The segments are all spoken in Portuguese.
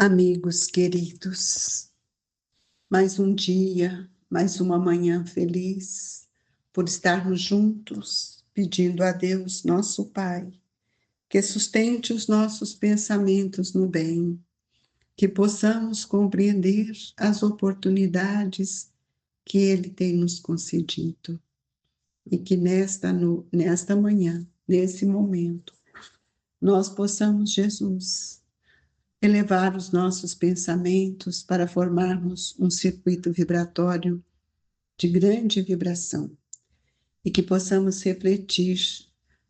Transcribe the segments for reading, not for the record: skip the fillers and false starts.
Amigos queridos, mais um dia, mais uma manhã feliz por estarmos juntos, pedindo a Deus, nosso Pai, que sustente os nossos pensamentos no bem, que possamos compreender as oportunidades que Ele tem nos concedido e que nesta manhã, nesse momento, nós possamos, Jesus, elevar os nossos pensamentos para formarmos um circuito vibratório de grande vibração e que possamos refletir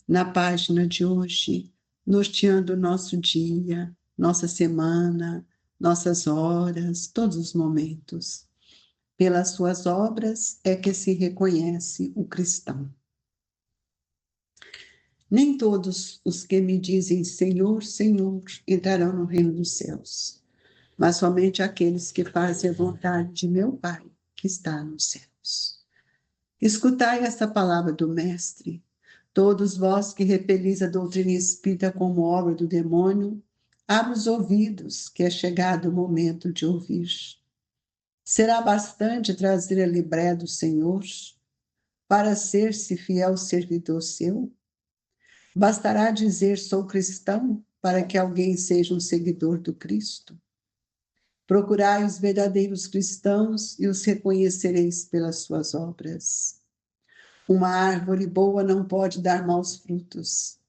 na página de hoje, norteando o nosso dia, nossa semana, nossas horas, todos os momentos. Pelas suas obras é que se reconhece o cristão. Nem todos os que me dizem Senhor, Senhor, entrarão no reino dos céus, mas somente aqueles que fazem a vontade de meu Pai, que está nos céus. Escutai esta palavra do Mestre, todos vós que repelis a doutrina espírita como obra do demônio, abra os ouvidos, que é chegado o momento de ouvir. Será bastante trazer a libré do Senhor, para ser-se fiel servidor seu? Bastará dizer sou cristão, para que alguém seja um seguidor do Cristo? Procurai os verdadeiros cristãos e os reconhecereis pelas suas obras. Uma árvore boa não pode dar maus frutos,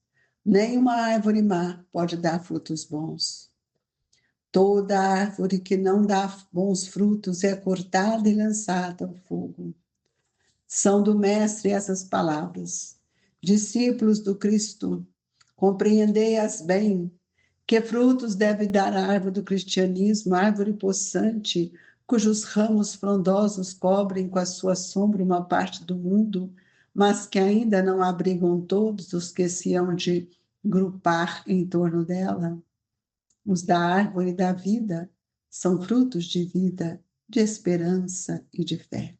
nem uma árvore má pode dar frutos bons. Toda árvore que não dá bons frutos é cortada e lançada ao fogo. São do Mestre essas palavras. Discípulos do Cristo, compreendei-as bem. Que frutos deve dar a árvore do cristianismo, árvore possante, cujos ramos frondosos cobrem com a sua sombra uma parte do mundo, mas que ainda não abrigam todos os que se hão de grupar em torno dela? Os da árvore da vida são frutos de vida, de esperança e de fé.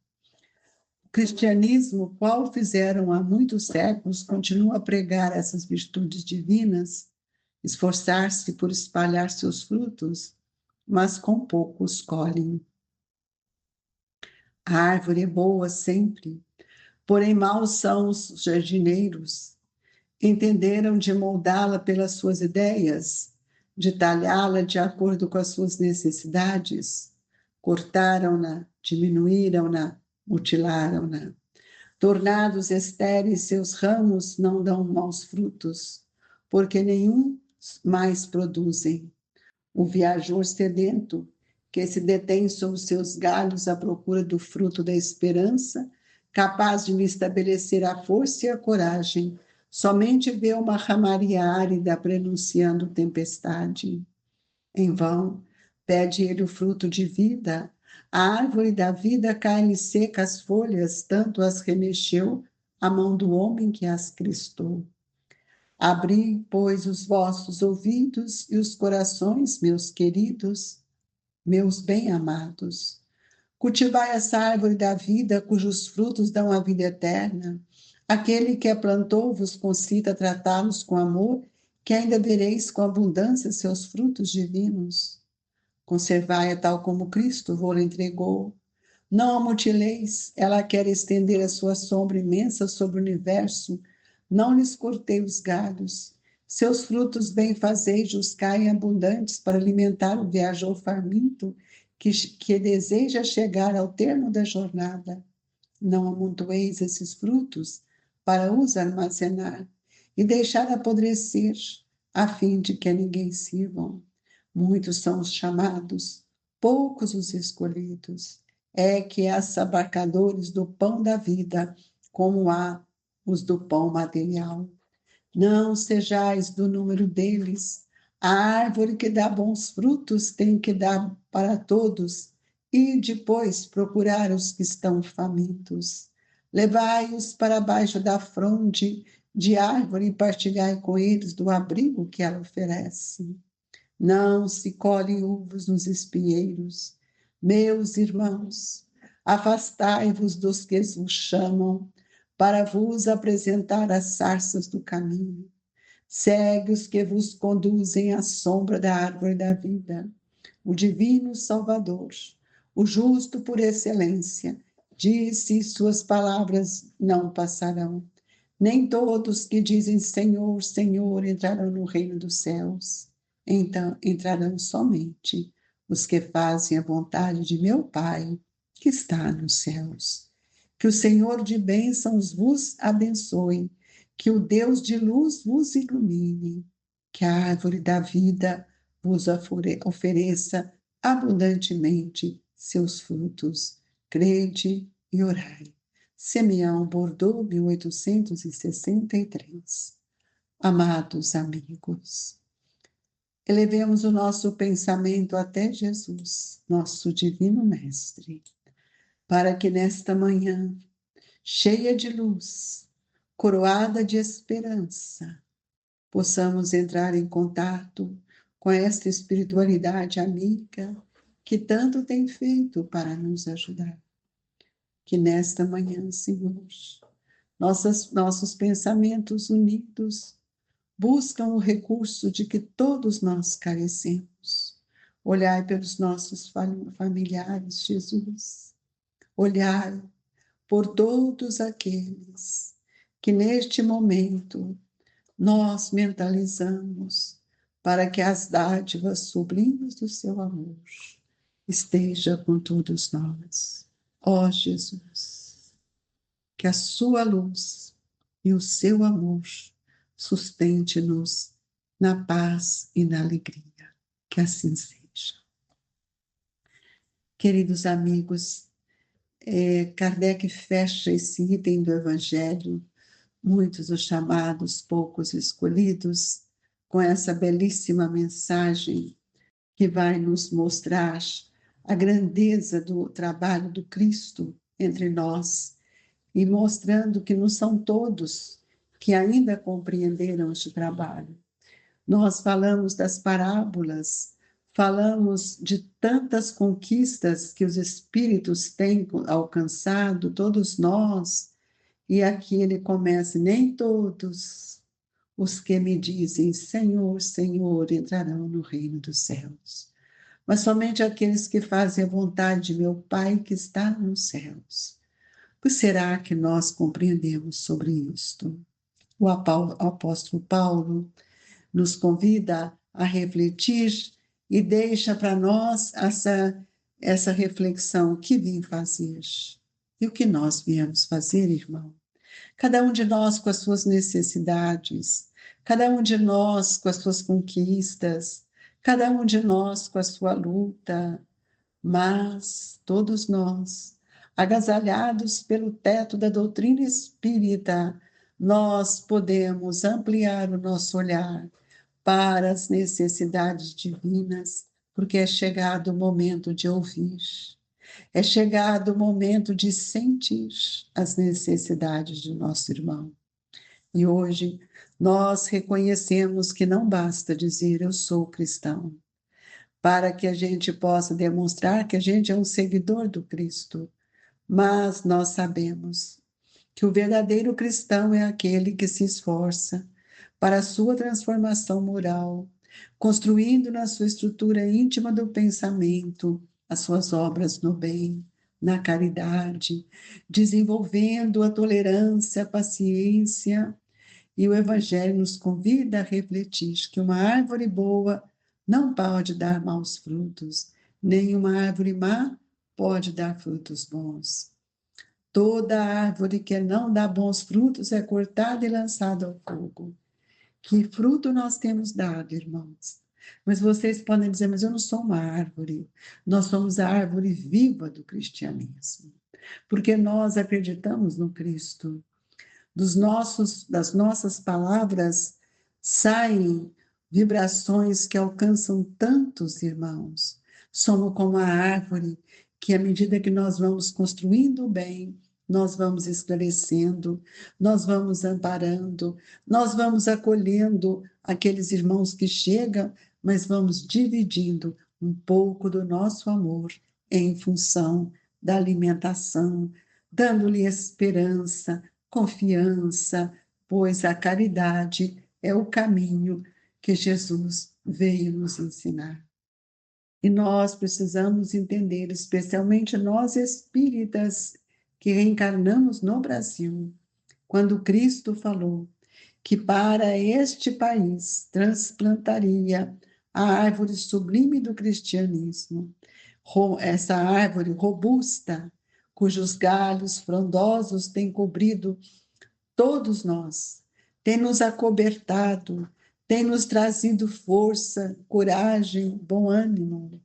O cristianismo, qual fizeram há muitos séculos, continua a pregar essas virtudes divinas, esforçar-se por espalhar seus frutos, mas com poucos colhem. A árvore é boa sempre, porém maus são os jardineiros. Entenderam de moldá-la pelas suas ideias, de talhá-la de acordo com as suas necessidades. Cortaram-na, diminuíram-na, mutilaram-na. Tornados estéreis, seus ramos não dão maus frutos, porque nenhum mais produzem. O viajor sedento, que se detém sobre seus galhos à procura do fruto da esperança, capaz de lhe estabelecer a força e a coragem, somente vê uma ramaria árida prenunciando tempestade. Em vão, pede ele o fruto de vida. A árvore da vida cai-lhe seca as folhas, tanto as remexeu a mão do homem que as cristou. Abri, pois, os vossos ouvidos e os corações, meus queridos, meus bem-amados. Cultivai essa árvore da vida, cujos frutos dão a vida eterna. Aquele que a plantou vos concita tratá-los com amor, que ainda vereis com abundância seus frutos divinos. Conservai-a tal como Cristo vos entregou. Não a mutileis, ela quer estender a sua sombra imensa sobre o universo. Não lhes cortei os galhos. Seus frutos benfazejos caem abundantes para alimentar o viajor faminto que deseja chegar ao termo da jornada. Não amontoeis esses frutos para os armazenar e deixar apodrecer, a fim de que ninguém sirvam. Muitos são os chamados, poucos os escolhidos. É que há abarcadores do pão da vida, como há os do pão material. Não sejais do número deles. A árvore que dá bons frutos tem que dar para todos, e depois procurar os que estão famintos. Levai-os para baixo da fronde de árvore e partilhai com eles do abrigo que ela oferece. Não se colhem uvas nos espinheiros. Meus irmãos, afastai-vos dos que vos chamam para vos apresentar as sarças do caminho. Segue os que vos conduzem à sombra da árvore da vida. o divino Salvador, o justo por excelência, disse e suas palavras não passarão. Nem todos que dizem Senhor, Senhor entrarão no reino dos céus. Então entrarão somente os que fazem a vontade de meu Pai, que está nos céus. Que o Senhor de bênçãos vos abençoe, que o Deus de luz vos ilumine, que a árvore da vida vos ofereça abundantemente seus frutos. Crede e orai. Simeão Bordeaux, 1863. Amados amigos, elevemos o nosso pensamento até Jesus, nosso divino Mestre, para que nesta manhã, cheia de luz, coroada de esperança, possamos entrar em contato com esta espiritualidade amiga que tanto tem feito para nos ajudar. Que nesta manhã, Senhor, nossos pensamentos unidos buscam o recurso de que todos nós carecemos. Olhai pelos nossos familiares, Jesus. Olhai por todos aqueles que neste momento nós mentalizamos para que as dádivas sublimes do seu amor estejam com todos nós. Ó Jesus, que a sua luz e o seu amor sustente-nos na paz e na alegria. Que assim seja. Queridos amigos, Kardec fecha esse item do Evangelho, muitos os chamados, poucos escolhidos, com essa belíssima mensagem que vai nos mostrar a grandeza do trabalho do Cristo entre nós e mostrando que não são todos que ainda compreenderam este trabalho. Nós falamos das parábolas, falamos de tantas conquistas que os espíritos têm alcançado, todos nós, e aqui ele começa: nem todos os que me dizem Senhor, Senhor entrarão no reino dos céus, mas somente aqueles que fazem a vontade de meu Pai que está nos céus. O que será que nós compreendemos sobre isto? O apóstolo Paulo nos convida a refletir e deixa para nós essa reflexão que vim fazer. E o que nós viemos fazer, irmão? Cada um de nós com as suas necessidades, cada um de nós com as suas conquistas, cada um de nós com a sua luta, mas todos nós, agasalhados pelo teto da doutrina espírita, nós podemos ampliar o nosso olhar para as necessidades divinas, porque é chegado o momento de ouvir, é chegado o momento de sentir as necessidades do nosso irmão. E hoje nós reconhecemos que não basta dizer eu sou cristão, para que a gente possa demonstrar que a gente é um seguidor do Cristo, mas nós sabemos que o verdadeiro cristão é aquele que se esforça para a sua transformação moral, construindo na sua estrutura íntima do pensamento as suas obras no bem, na caridade, desenvolvendo a tolerância, a paciência, e o Evangelho nos convida a refletir que uma árvore boa não pode dar maus frutos, nem uma árvore má pode dar frutos bons. Toda árvore que não dá bons frutos é cortada e lançada ao fogo. Que fruto nós temos dado, irmãos? Mas vocês podem dizer, mas eu não sou uma árvore. Nós somos a árvore viva do cristianismo, porque nós acreditamos no Cristo. Das nossas palavras saem vibrações que alcançam tantos irmãos. Somos como a árvore que, à medida que nós vamos construindo o bem, nós vamos esclarecendo, nós vamos amparando, nós vamos acolhendo aqueles irmãos que chegam, mas vamos dividindo um pouco do nosso amor em função da alimentação, dando-lhe esperança, confiança, pois a caridade é o caminho que Jesus veio nos ensinar. E nós precisamos entender, especialmente nós espíritas que reencarnamos no Brasil, quando Cristo falou que para este país transplantaria a árvore sublime do cristianismo, essa árvore robusta, cujos galhos frondosos têm cobrido todos nós, tem nos acobertado, tem nos trazido força, coragem, bom ânimo.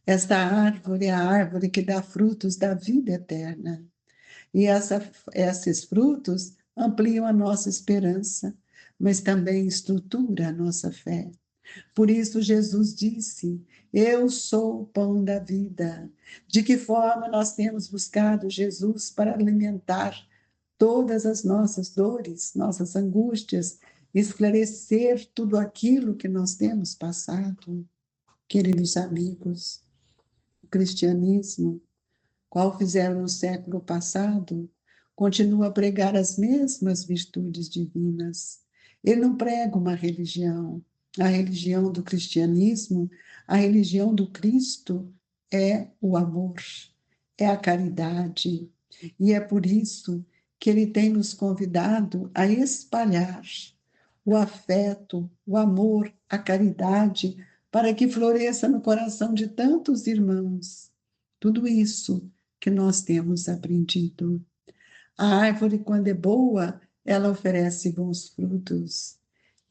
Esta árvore é a árvore que dá frutos da vida eterna. E esses frutos ampliam a nossa esperança, mas também estrutura a nossa fé. Por isso, Jesus disse: Eu sou o pão da vida. De que forma nós temos buscado Jesus para alimentar todas as nossas dores, nossas angústias, esclarecer tudo aquilo que nós temos passado? Queridos amigos, o cristianismo, qual fizeram no século passado, continua a pregar as mesmas virtudes divinas. Ele não prega uma religião. A religião do cristianismo, a religião do Cristo é o amor, é a caridade. E é por isso que ele tem nos convidado a espalhar o afeto, o amor, a caridade, para que floresça no coração de tantos irmãos. Tudo isso que nós temos aprendido. A árvore, quando é boa, ela oferece bons frutos.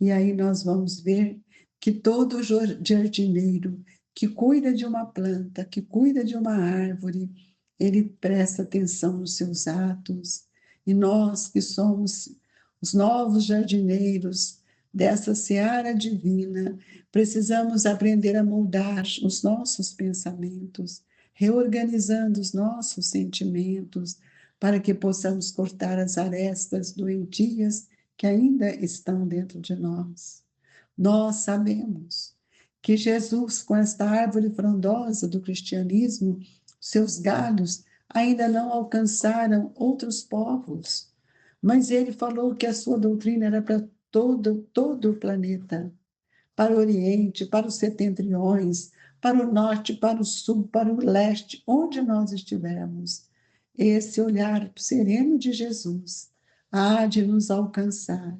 E aí nós vamos ver que todo jardineiro que cuida de uma planta, que cuida de uma árvore, ele presta atenção nos seus atos. E nós que somos os novos jardineiros dessa seara divina, precisamos aprender a moldar os nossos pensamentos, reorganizando os nossos sentimentos, para que possamos cortar as arestas doentias que ainda estão dentro de nós. Nós sabemos que Jesus, com esta árvore frondosa do cristianismo, seus galhos ainda não alcançaram outros povos, mas ele falou que a sua doutrina era para todo o planeta, para o Oriente, para os setentriões, para o norte, para o sul, para o leste, onde nós estivermos. Esse olhar sereno de Jesus há de nos alcançar.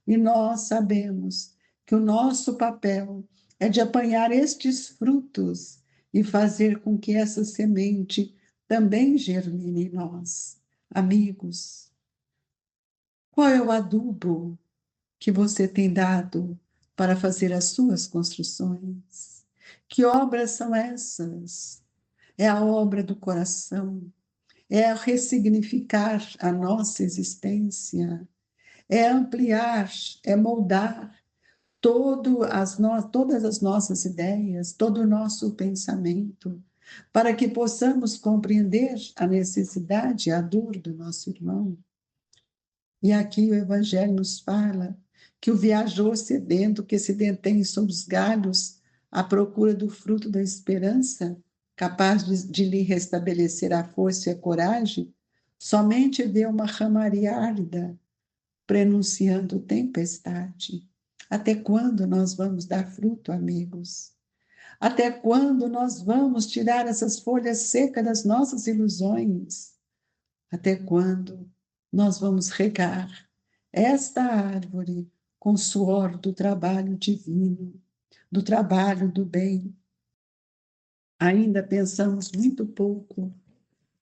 E nós sabemos que o nosso papel é de apanhar estes frutos e fazer com que essa semente também germine em nós. Amigos, qual é o adubo que você tem dado para fazer as suas construções? Que obras são essas? É a obra do coração, é ressignificar a nossa existência, é ampliar, é moldar todas as nossas ideias, todo o nosso pensamento, para que possamos compreender a necessidade e a dor do nosso irmão. E aqui o Evangelho nos fala que o viajor sedento que se detém sobre os galhos à procura do fruto da esperança, capaz de lhe restabelecer a força e a coragem, somente vê uma ramaria árida prenunciando tempestade. Até quando nós vamos dar fruto, amigos? Até quando nós vamos tirar essas folhas secas das nossas ilusões? Até quando nós vamos regar esta árvore com o suor do trabalho divino, do trabalho do bem? Ainda pensamos muito pouco,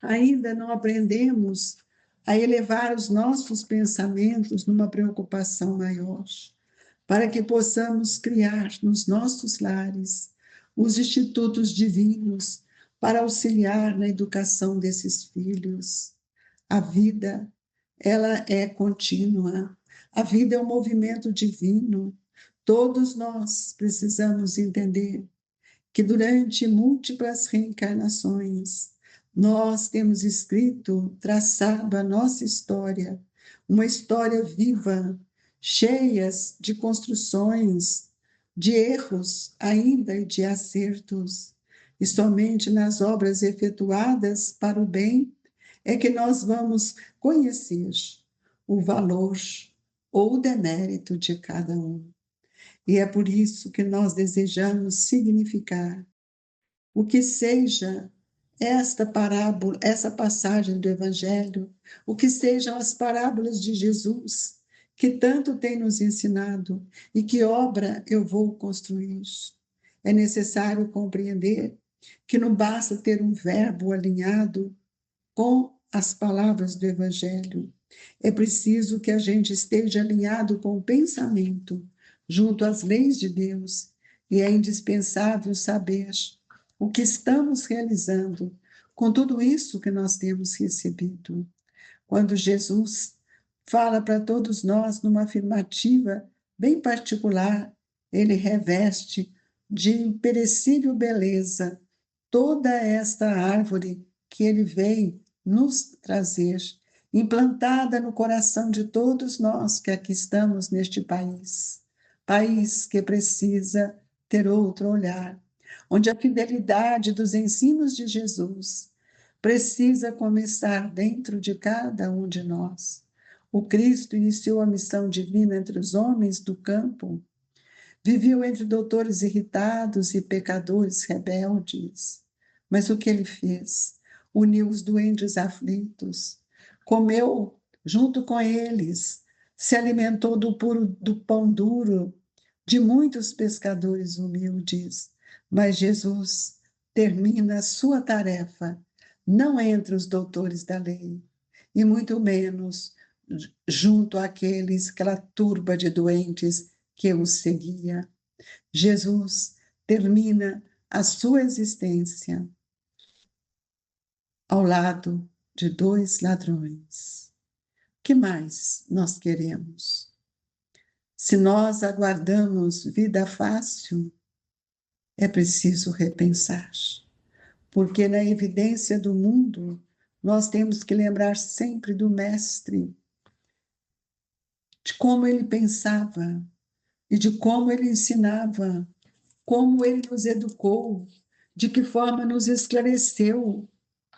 ainda não aprendemos a elevar os nossos pensamentos numa preocupação maior, para que possamos criar nos nossos lares os institutos divinos para auxiliar na educação desses filhos. A vida, ela é contínua. A vida é um movimento divino. Todos nós precisamos entender que durante múltiplas reencarnações nós temos escrito, traçado a nossa história, uma história viva, cheias de construções, de erros ainda e de acertos. E somente nas obras efetuadas para o bem é que nós vamos conhecer o valor ou o demérito de cada um. E é por isso que nós desejamos significar o que seja esta parábola, essa passagem do Evangelho, o que sejam as parábolas de Jesus, que tanto tem nos ensinado, e que obra eu vou construir. É necessário compreender que não basta ter um verbo alinhado com as palavras do Evangelho. É preciso que a gente esteja alinhado com o pensamento, junto às leis de Deus, e é indispensável saber o que estamos realizando com tudo isso que nós temos recebido. Quando Jesus fala para todos nós numa afirmativa bem particular, ele reveste de imperecível beleza toda esta árvore que ele vem nos trazer, implantada no coração de todos nós que aqui estamos neste país. País que precisa ter outro olhar, onde a fidelidade dos ensinos de Jesus precisa começar dentro de cada um de nós. O Cristo iniciou a missão divina entre os homens do campo, viveu entre doutores irritados e pecadores rebeldes. Mas o que ele fez? Uniu os doentes aflitos, comeu junto com eles, se alimentou do pão duro de muitos pescadores humildes. Mas Jesus termina a sua tarefa não entre os doutores da lei, e muito menos junto àqueles, aquela turba de doentes que o seguia. Jesus termina a sua existência ao lado de dois ladrões. O que mais nós queremos? Se nós aguardamos vida fácil, é preciso repensar, porque na evidência do mundo, nós temos que lembrar sempre do Mestre, de como ele pensava e de como ele ensinava, como ele nos educou, de que forma nos esclareceu,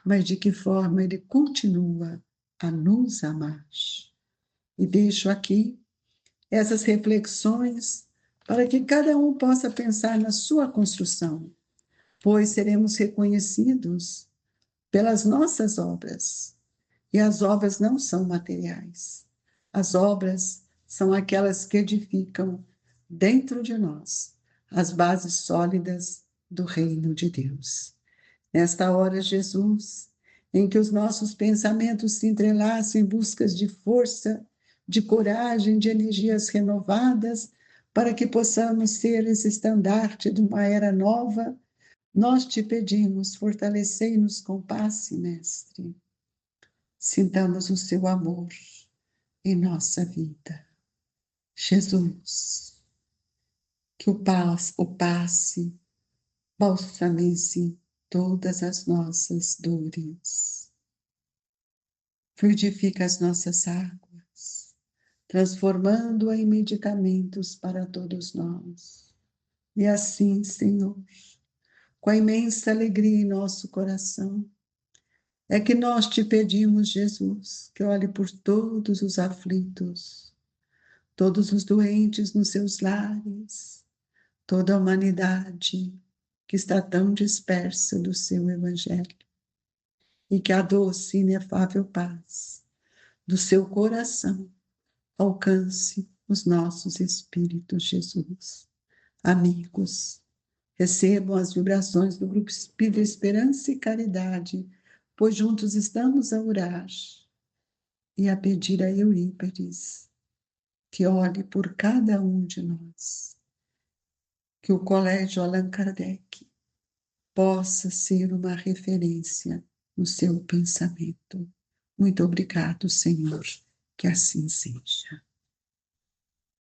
mas de que forma ele continua a nos amar. E deixo aqui essas reflexões para que cada um possa pensar na sua construção, pois seremos reconhecidos pelas nossas obras. E as obras não são materiais. As obras são aquelas que edificam dentro de nós as bases sólidas do reino de Deus. Nesta hora, Jesus, em que os nossos pensamentos se entrelaçam em busca de força, de coragem, de energias renovadas, para que possamos ser esse estandarte de uma era nova, nós te pedimos, fortalecei-nos com passe, Mestre. Sintamos o seu amor em nossa vida. Jesus, que o passe balsamize todas as nossas dores, fluidifica as nossas águas, transformando-a em medicamentos para todos nós. E assim, Senhor, com a imensa alegria em nosso coração, é que nós te pedimos, Jesus, que olhe por todos os aflitos, todos os doentes nos seus lares, toda a humanidade que está tão dispersa do seu Evangelho, e que a doce e inefável paz do seu coração alcance os nossos espíritos, Jesus. Amigos, recebam as vibrações do Grupo Espírita Esperança e Caridade, pois juntos estamos a orar e a pedir a Eurípides que olhe por cada um de nós, que o Colégio Allan Kardec possa ser uma referência no seu pensamento. Muito obrigado, Senhor, que assim seja.